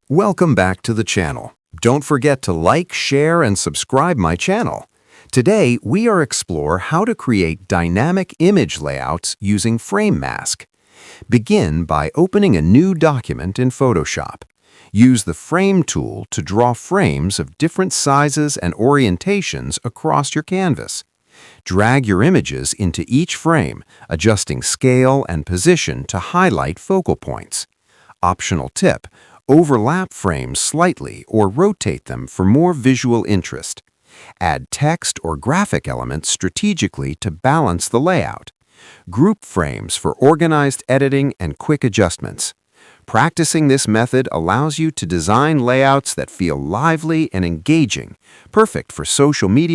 Welcome back to the channel. Don't forget to like, share, and subscribe my channel. Today, we are explore how to create dynamic image layouts using Frame Mask. Begin by opening a new document in Photoshop. Use the Frame tool to draw frames of different sizes and orientations across your canvas. Drag your images into each frame, adjusting scale and position to highlight focal points. Optional tip: overlap frames slightly or rotate them for more visual interest. Add text or graphic elements strategically to balance the layout. Group frames for organized editing and quick adjustments. Practicing this method allows you to design layouts that feel lively and engaging, perfect for social media.